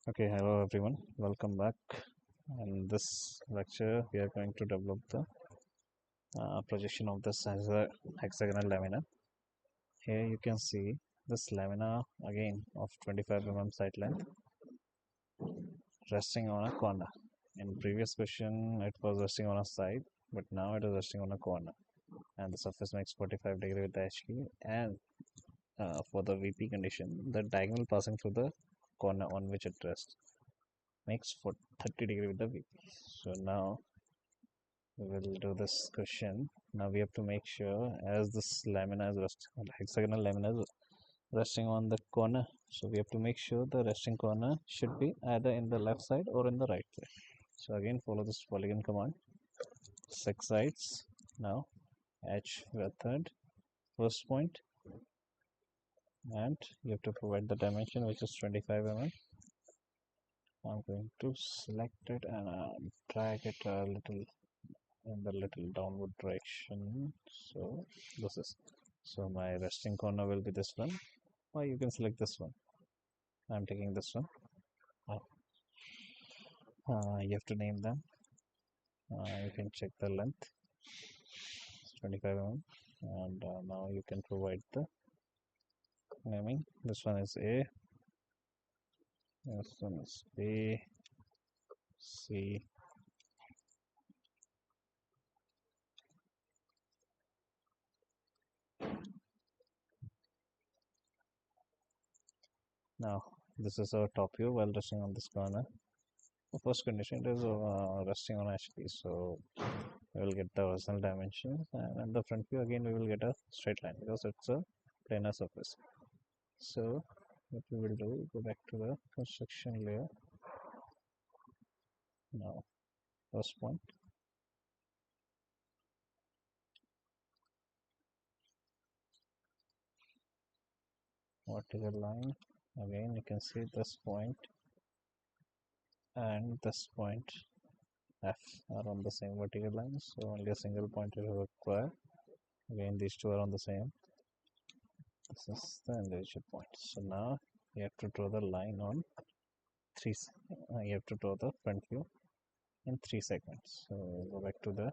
Okay, hello everyone. Welcome back. In this lecture, we are going to develop the projection of this as a hexagonal lamina. Here you can see this lamina again of 25 side length resting on a corner. In previous question, it was resting on a side, but now it is resting on a corner. And the surface makes 45 degree with the HP. And for the VP condition, the diagonal passing through the corner on which it rests makes for 30 degree with the VP. So now we will do this question. Now we have to make sure as this lamina is hexagonal lamina is resting on the corner. So we have to make sure the resting corner should be either in the left side or in the right side. So again follow this polygon command. 6 sides. Now H method first point, and you have to provide the dimension which is 25 mm. I'm going to select it and drag it a little in the little downward direction. So this is, so my resting corner will be this one, or you can select this one. I'm taking this one. You have to name them. You can check the length. It's 25 mm, and now you can provide the naming. This one is A, this one is B, C, now this is our top view while resting on this corner. The first condition is resting on HP, so we will get the original dimensions, and in the front view again we will get a straight line because it's a planar surface. So what we will do, go back to the construction layer. Now first point, vertical line, again you can see this point and this point F are on the same vertical line, so only a single point is required. Again these two are on the same. This is the individual point. So now you have to draw the line on three. You have to draw the front view in 3 segments. So go back to the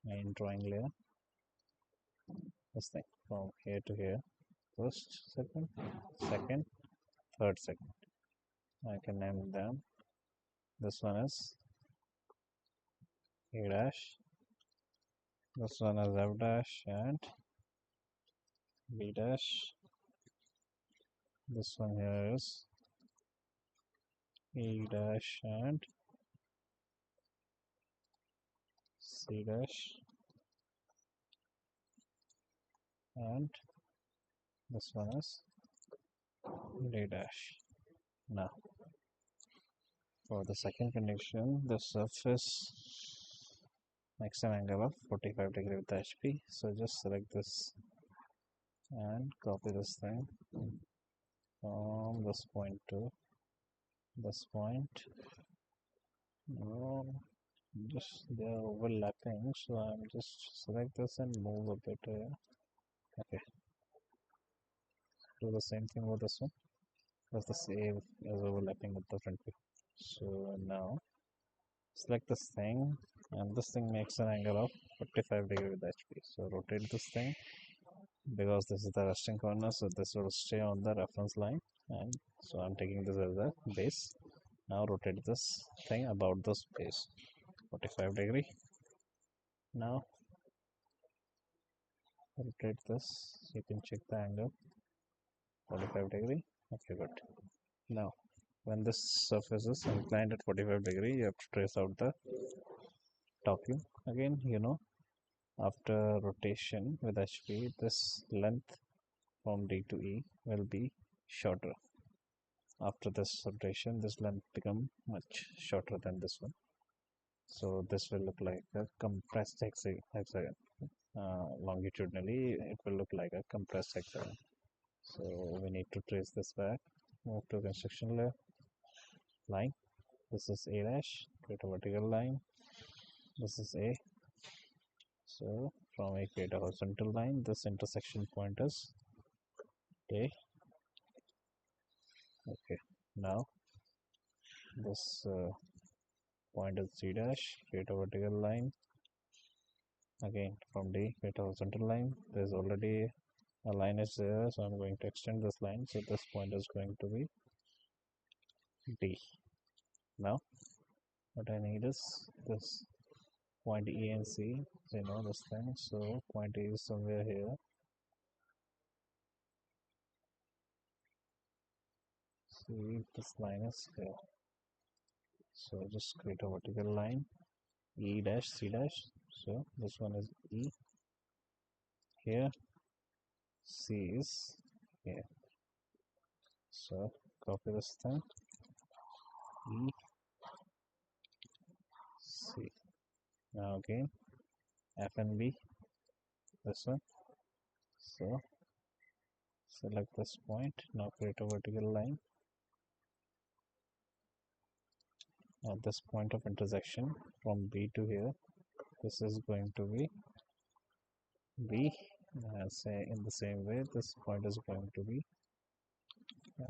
main drawing layer. This thing from here to here. First segment, second, third segment. I can name them. This one is A dash. This one is F dash and B dash. This one here is E dash and C dash, and this one is D dash. Now for the second condition, the surface makes an angle of 45 degree with the HP. So just select this and copy this thing from this point to this point. No, just they are overlapping, so I'm just select this and move a bit here. Okay, do the same thing with this one because the same is overlapping with the front view. So now select this thing, and this thing makes an angle of 45 degree with HP. So rotate this thing because this is the resting corner, so this will stay on the reference line, and so I'm taking this as a base. Now rotate this thing about this base 45 degree. Now rotate this, you can check the angle 45 degree. Okay, good. Now when this surface is inclined at 45 degree, you have to trace out the top view. Again, after rotation with HP, this length from D to E will be shorter. After this rotation, this length become much shorter than this one. So this will look like a compressed hexagon. Longitudinally, it will look like a compressed hexagon. So we need to trace this back. Move to construction layer. Line. This is A dash. Create a vertical line. This is A. So from A, create a horizontal line. This intersection point is A. Okay. Now this point is C dash, create a vertical line. Again, from D, create a horizontal line. There's already a line is there, so I'm going to extend this line. So this point is going to be D. Now, what I need is this point E and C. You know this thing. So point E is somewhere here. See, this line is here. So just create a vertical line. E dash C dash. So this one is E here. C is here. So copy this thing. E C. Now again F and B. This one. So select this point. Now create a vertical line at this point of intersection from B to here. This is going to be B. Say in the same way, this point is going to be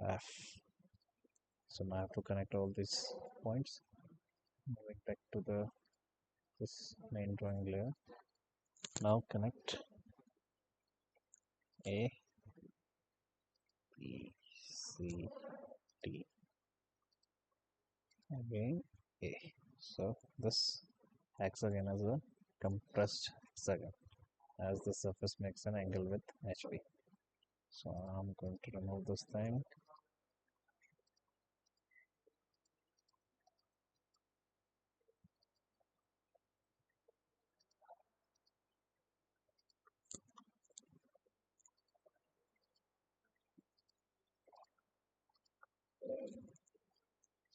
F. So now I have to connect all these points. Moving back to this main drawing layer. Now connect A, B, C, D. Again A. So this hexagon is a compressed hexagon, as the surface makes an angle with HP. So I'm going to remove this thing.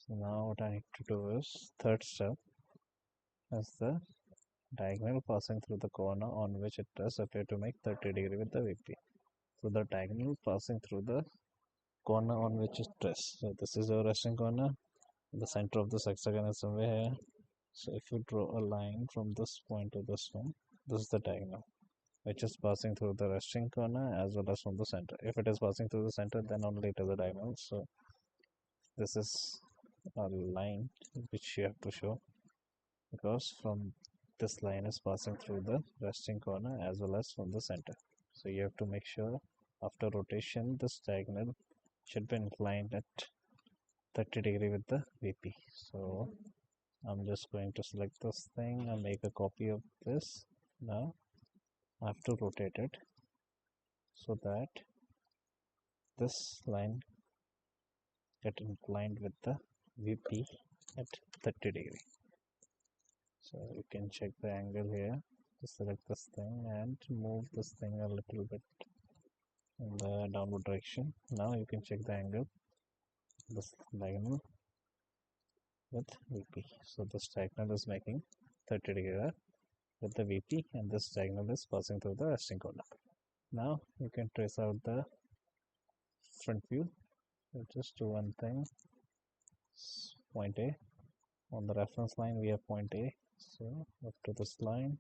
So now what I need to do is third step is the diagonal passing through the corner on which it does appear to make 30° with the VP. So the diagonal passing through the corner on which it rests. So this is our resting corner. The center of this hexagon is somewhere here. So if you draw a line from this point to this one, this is the diagonal, which is passing through the resting corner as well as from the center. If it is passing through the center, then only it is a diagonal. So this is a line which you have to show, because from this line is passing through the resting corner as well as from the center. So you have to make sure after rotation this diagonal should be inclined at 30° with the VP. So I'm just going to select this thing and make a copy of this. Now I have to rotate it so that this line get inclined with the VP at 30°. So you can check the angle here. Just select this thing and move this thing a little bit in the downward direction. Now you can check the angle, this diagonal with VP. So this diagonal is making 30° with the VP, and this diagonal is passing through the resting corner. Now you can trace out the front view. So just do one thing. Point A. On the reference line we have point A. So up to this line,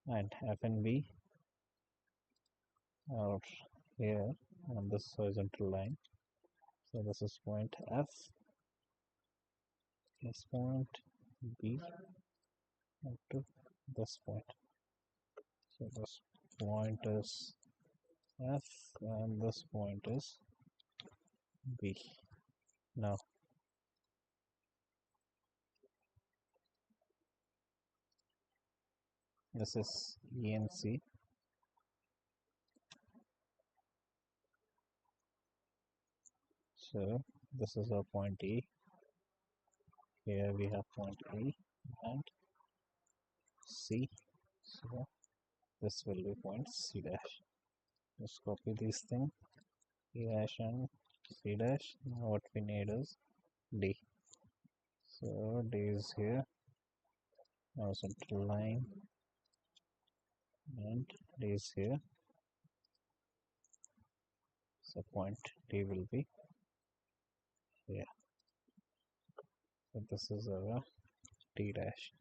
and F and B are here on this horizontal line. So this is point F, this point B, up to this point. So this point is F and this point is B. Now this is E and C. So this is our point E. Here we have point E and C. So this will be point C dash. Just copy these things, E dash and C dash. Now what we need is D. So D is here. Now central line, and D is here. So point D will be here. So this is our D dash.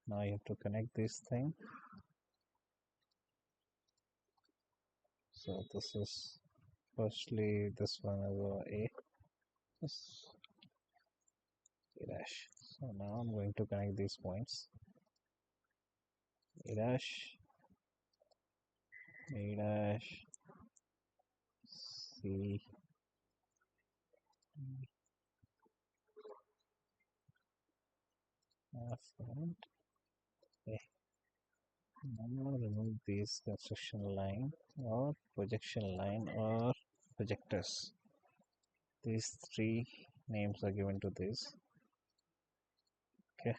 Now you have to connect this thing. So this is firstly this one is our A. This So now I'm going to connect these points. A dash, A dash, C, F, and A. Now remove these construction line or projection line or projectors. These three names are given to this. Okay,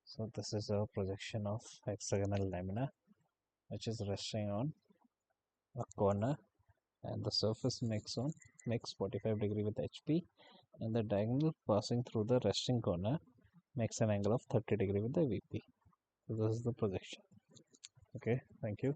so this is a projection of hexagonal lamina which is resting on a corner, and the surface makes 45 degree with HP, and the diagonal passing through the resting corner makes an angle of 30 degree with the VP. So this is the projection. Okay, thank you.